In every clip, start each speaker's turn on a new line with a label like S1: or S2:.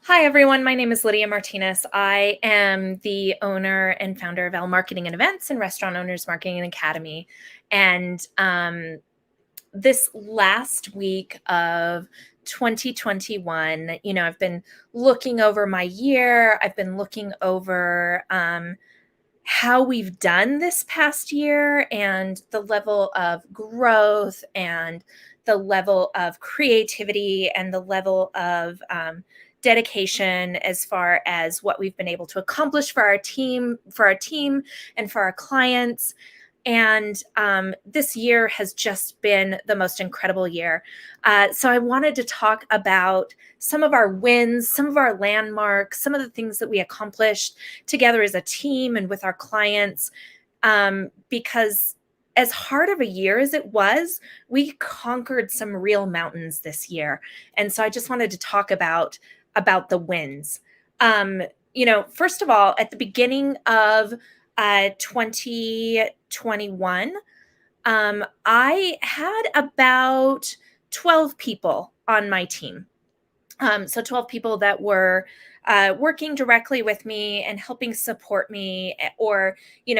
S1: Hi, everyone. My name is Lydia Martinez. I am the owner and founder of L Marketing and Events and Restaurant Owners Marketing Academy. And this last week of 2021, I've been looking over my year. I've been looking over how we've done this past year and the level of growth and the level of creativity and the level of dedication as far as what we've been able to accomplish for our team, and for our clients. And this year has just been the most incredible year. So I wanted to talk about some of our wins, some of our landmarks, some of the things that we accomplished together as a team and with our clients. Because as hard of a year as it was, we conquered some real mountains this year. And so I just wanted to talk about the wins. First of all, at the beginning of 2021, I had about 12 people on my team. So 12 people that were working directly with me and helping support me, or,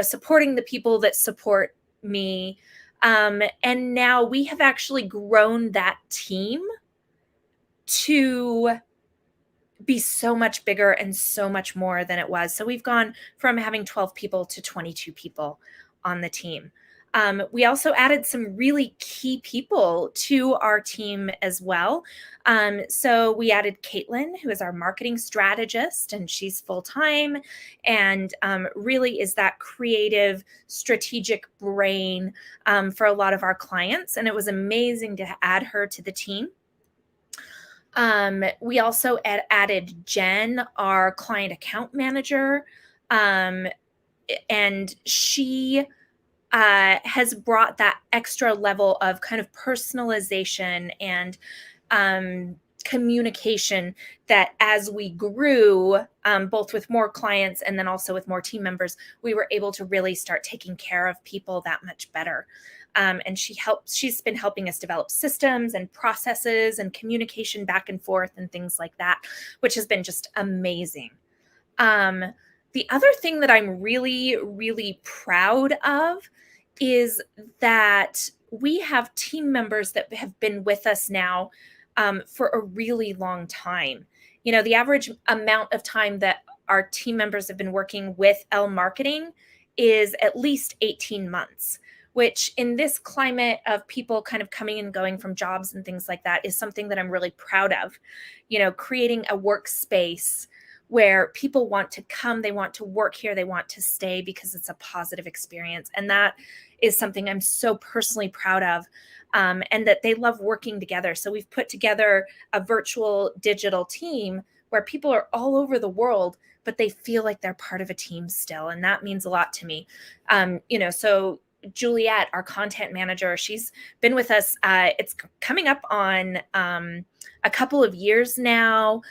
S1: supporting the people that support me. And now we have actually grown that team to be so much bigger and so much more than it was. So we've gone from having 12 people to 22 people on the team. We also added some really key people to our team as well. So we added Caitlin, who is our marketing strategist, and she's full-time and really is that creative, strategic brain for a lot of our clients. And it was amazing to add her to the team. We also added Jen, our client account manager, and she has brought that extra level of kind of personalization and communication that as we grew, both with more clients and then also with more team members, we were able to really start taking care of people that much better. And she's been helping us develop systems and processes and communication back and forth and things like that, which has been just amazing. The other thing that I'm really, really proud of is that we have team members that have been with us now for a really long time. The average amount of time that our team members have been working with L Marketing is at least 18 months, which in this climate of people kind of coming and going from jobs and things like that is something that I'm really proud of. Creating a workspace where people want to come, they want to work here, they want to stay because it's a positive experience. And that is something I'm so personally proud of, and that they love working together. So we've put together a virtual digital team where people are all over the world, but they feel like they're part of a team still. And that means a lot to me. So Juliet, our content manager, she's been with us. It's coming up on a couple of years now.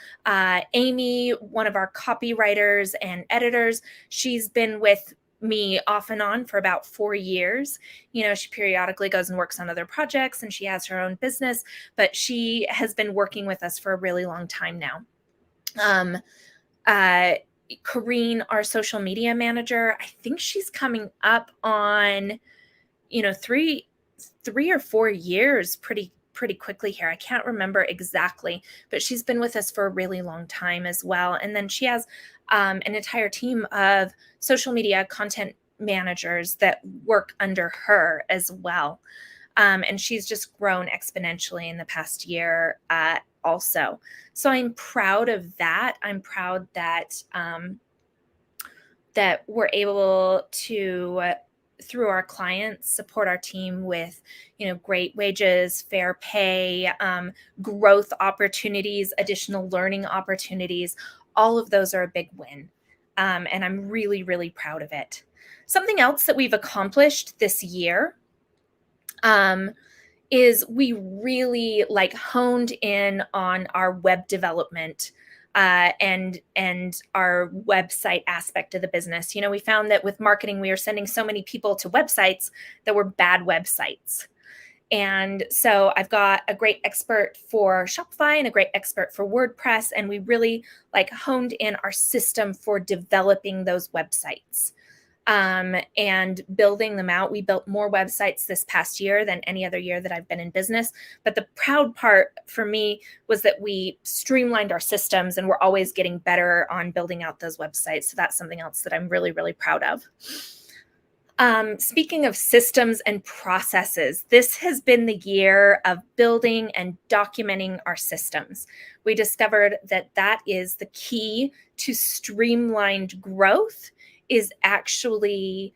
S1: Amy, one of our copywriters and editors, she's been with me off and on for about 4 years. She periodically goes and works on other projects and she has her own business, but she has been working with us for a really long time now. Corrine, our social media manager, I think she's coming up on, 3 or 4 years pretty quickly here. I can't remember exactly, but she's been with us for a really long time as well. And then she has an entire team of social media content managers that work under her as well. And she's just grown exponentially in the past year also. So I'm proud of that. I'm proud that that we're able to, through our clients, support our team with, great wages, fair pay, growth opportunities, additional learning opportunities. All of those are a big win. And I'm really, really proud of it. Something else that we've accomplished this year is we really honed in on our web development and our website aspect of the business. We found that with marketing, we were sending so many people to websites that were bad websites. And so I've got a great expert for Shopify and a great expert for WordPress, and we really like honed in our system for developing those websites and building them out. We built more websites this past year than any other year that I've been in business. But the proud part for me was that we streamlined our systems and we're always getting better on building out those websites. So that's something else that I'm really, really proud of. Speaking of systems and processes, this has been the year of building and documenting our systems. We discovered that that is the key to streamlined growth, is actually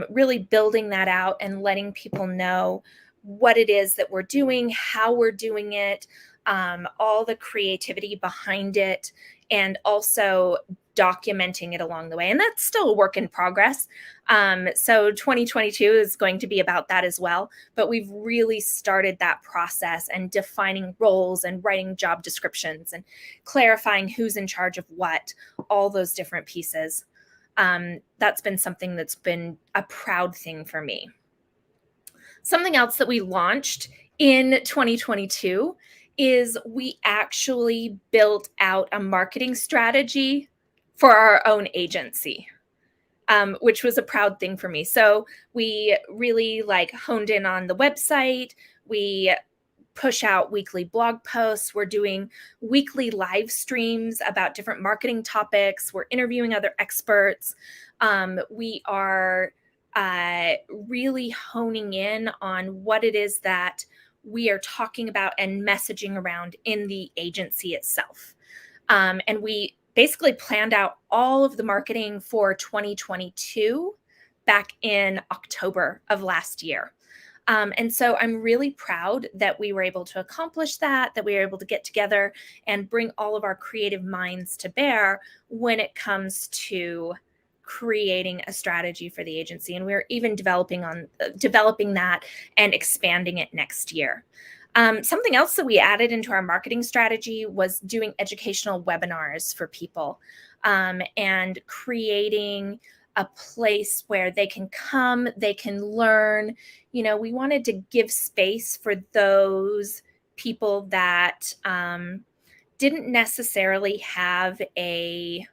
S1: really building that out and letting people know what it is that we're doing, how we're doing it, all the creativity behind it, and also documenting it along the way. And that's still a work in progress. So 2022 is going to be about that as well. But we've really started that process and defining roles and writing job descriptions and clarifying who's in charge of what, all those different pieces. That's been something that's been a proud thing for me. Something else that we launched in 2022 is we actually built out a marketing strategy for our own agency, which was a proud thing for me. So we really honed in on the website. We push out weekly blog posts. We're doing weekly live streams about different marketing topics. We're interviewing other experts. We are really honing in on what it is that we are talking about and messaging around in the agency itself. And we basically planned out all of the marketing for 2022 back in October of last year. And so I'm really proud that we were able to accomplish that we were able to get together and bring all of our creative minds to bear when it comes to creating a strategy for the agency. And we're even developing that and expanding it next year. Something else that we added into our marketing strategy was doing educational webinars for people, and creating a place where they can come, they can learn. We wanted to give space for those people that didn't necessarily have it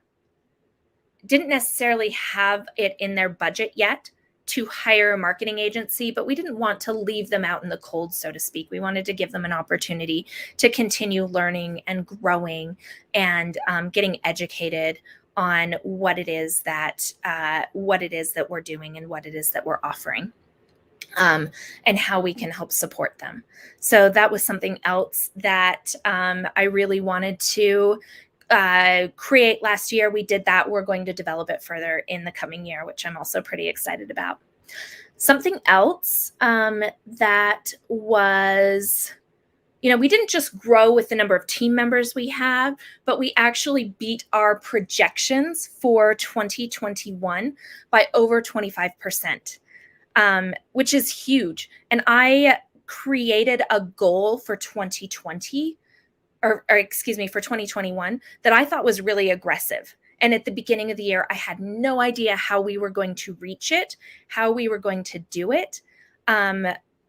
S1: in their budget yet to hire a marketing agency, but we didn't want to leave them out in the cold, so to speak. We wanted to give them an opportunity to continue learning and growing and getting educated on what it is that we're doing and what it is that we're offering, and how we can help support them. So that was something else that I really wanted to create last year. We did that. We're going to develop it further in the coming year, which I'm also pretty excited about. Something else that was, we didn't just grow with the number of team members we have, but we actually beat our projections for 2021 by over 25%, which is huge. And I created a goal for 2020 or excuse me, for 2021 that I thought was really aggressive. And at the beginning of the year, I had no idea how we were going to reach it, how we were going to do it.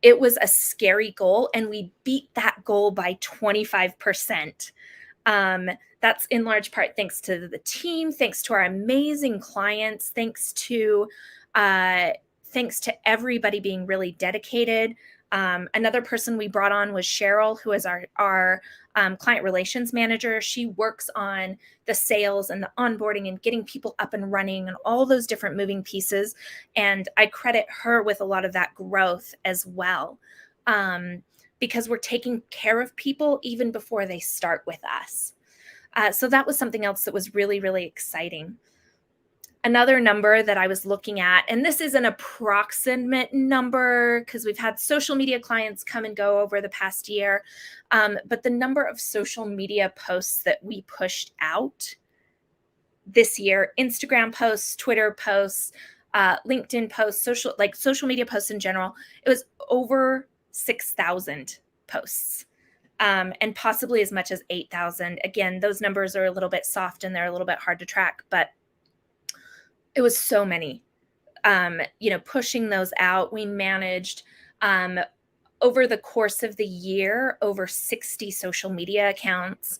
S1: It was a scary goal, and we beat that goal by 25%. That's in large part thanks to the team, thanks to our amazing clients, thanks to everybody being really dedicated. Another person we brought on was Cheryl, who is our client relations manager. She works on the sales and the onboarding and getting people up and running and all those different moving pieces. And I credit her with a lot of that growth as well, because we're taking care of people even before they start with us. So that was something else that was really, really exciting. Another number that I was looking at, and this is an approximate number because we've had social media clients come and go over the past year, but the number of social media posts that we pushed out this year, Instagram posts, Twitter posts, LinkedIn posts, social media posts in general, it was over 6,000 posts. And possibly as much as 8,000. Again, those numbers are a little bit soft and they're a little bit hard to track, but it was so many, pushing those out. We managed over the course of the year, over 60 social media accounts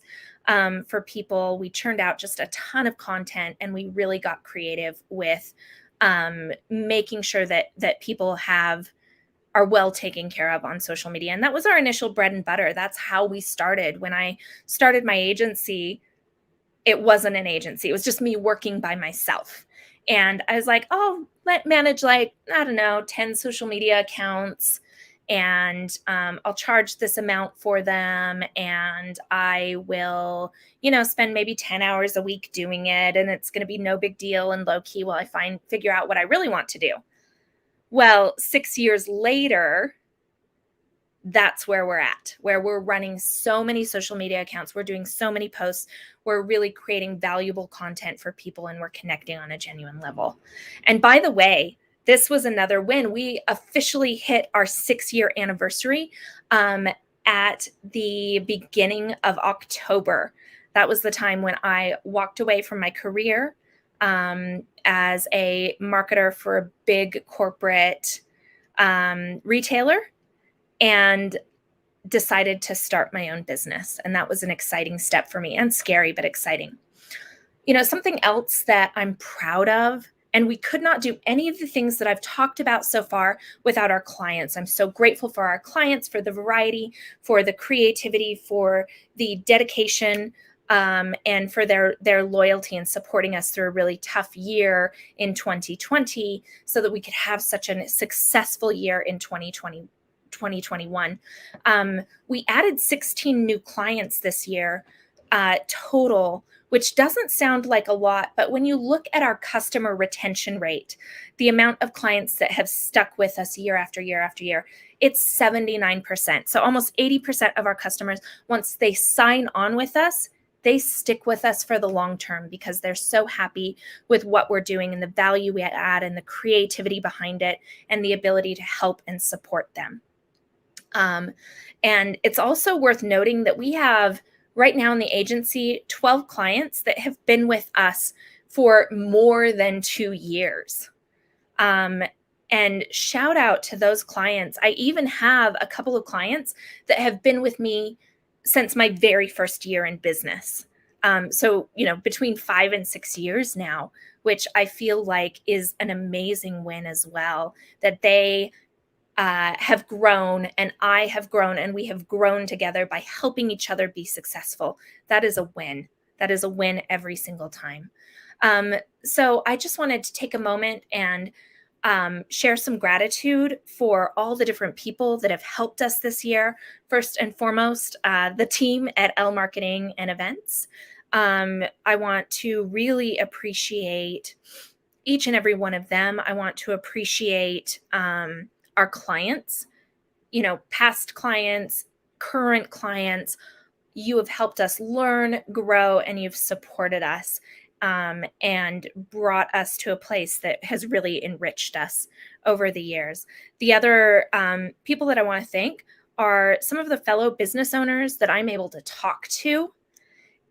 S1: for people. We churned out just a ton of content, and we really got creative with making sure that people are well taken care of on social media. And that was our initial bread and butter. That's how we started. When I started my agency, it wasn't an agency. It was just me working by myself. And I was like, oh, let manage like, I don't know, 10 social media accounts. And I'll charge this amount for them. And I will, spend maybe 10 hours a week doing it. And it's going to be no big deal and low key while I figure out what I really want to do. Well, 6 years later, that's where we're at, where we're running so many social media accounts. We're doing so many posts. We're really creating valuable content for people, and we're connecting on a genuine level. And by the way, this was another win. We officially hit our 6-year anniversary at the beginning of October. That was the time when I walked away from my career as a marketer for a big corporate retailer, and decided to start my own business. And that was an exciting step for me, and scary, but exciting. Something else that I'm proud of, and we could not do any of the things that I've talked about so far without our clients. I'm so grateful for our clients, for the variety, for the creativity, for the dedication, and for their loyalty and supporting us through a really tough year in 2020 so that we could have such a successful year in 2021. We added 16 new clients this year total, which doesn't sound like a lot, but when you look at our customer retention rate, the amount of clients that have stuck with us year after year after year, it's 79%. So almost 80% of our customers, once they sign on with us, they stick with us for the long term because they're so happy with what we're doing and the value we add and the creativity behind it and the ability to help and support them. And it's also worth noting that we have right now in the agency 12 clients that have been with us for more than 2 years. And shout out to those clients. I even have a couple of clients that have been with me since my very first year in business. So, between 5 and 6 years now, which I feel like is an amazing win as well, that they have grown and I have grown and we have grown together by helping each other be successful. That is a win. That is a win every single time. So I just wanted to take a moment and share some gratitude for all the different people that have helped us this year. First and foremost, the team at L Marketing and Events. I want to really appreciate each and every one of them. I want to appreciate our clients, past clients, current clients. You have helped us learn, grow, and you've supported us and brought us to a place that has really enriched us over the years. The other people that I want to thank are some of the fellow business owners that I'm able to talk to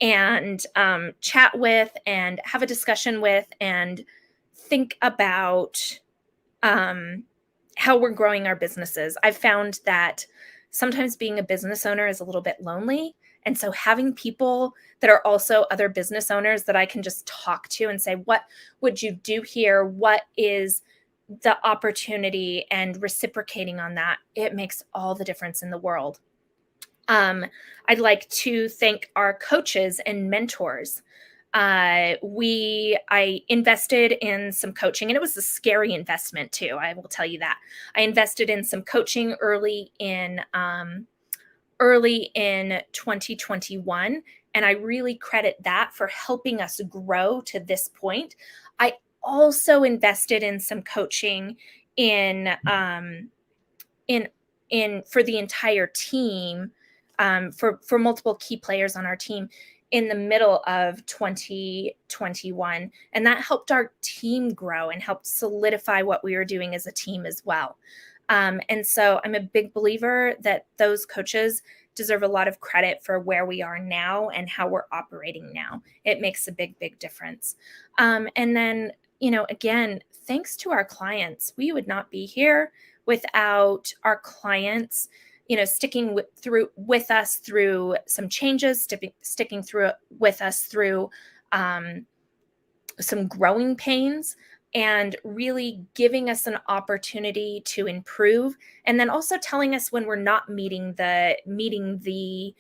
S1: and chat with and have a discussion with and think about how we're growing our businesses. I've found that sometimes being a business owner is a little bit lonely. And so having people that are also other business owners that I can just talk to and say, what would you do here? What is the opportunity? And reciprocating on that, it makes all the difference in the world. I'd like to thank our coaches and mentors. I invested in some coaching, and it was a scary investment too. I will tell you that. I invested in some coaching early in 2021, and I really credit that for helping us grow to this point. I also invested in some coaching in for the entire team, for multiple key players on our team in the middle of 2021. And that helped our team grow and helped solidify what we were doing as a team as well. And so I'm a big believer that those coaches deserve a lot of credit for where we are now and how we're operating now. It makes a big, big difference. And then, again, thanks to our clients. We would not be here without our clients, sticking with us through some changes, sticking through with us through some growing pains, and really giving us an opportunity to improve, and then also telling us when we're not meeting the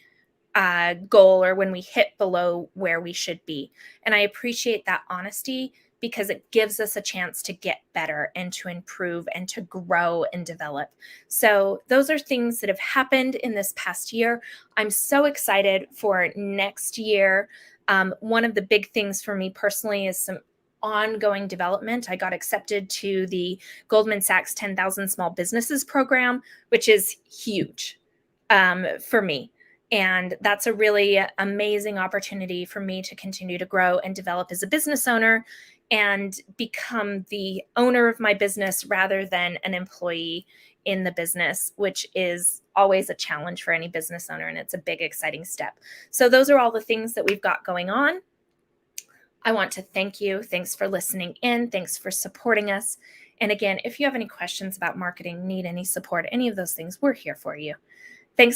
S1: goal, or when we hit below where we should be. And I appreciate that honesty, because it gives us a chance to get better and to improve and to grow and develop. So those are things that have happened in this past year. I'm so excited for next year. One of the big things for me personally is some ongoing development. I got accepted to the Goldman Sachs 10,000 Small Businesses program, which is huge for me. And that's a really amazing opportunity for me to continue to grow and develop as a business owner and become the owner of my business rather than an employee in the business, which is always a challenge for any business owner. And it's a big, exciting step. So those are all the things that we've got going on. I want to thank you. Thanks for listening in. Thanks for supporting us. And again, if you have any questions about marketing, need any support, any of those things, we're here for you. Thanks again.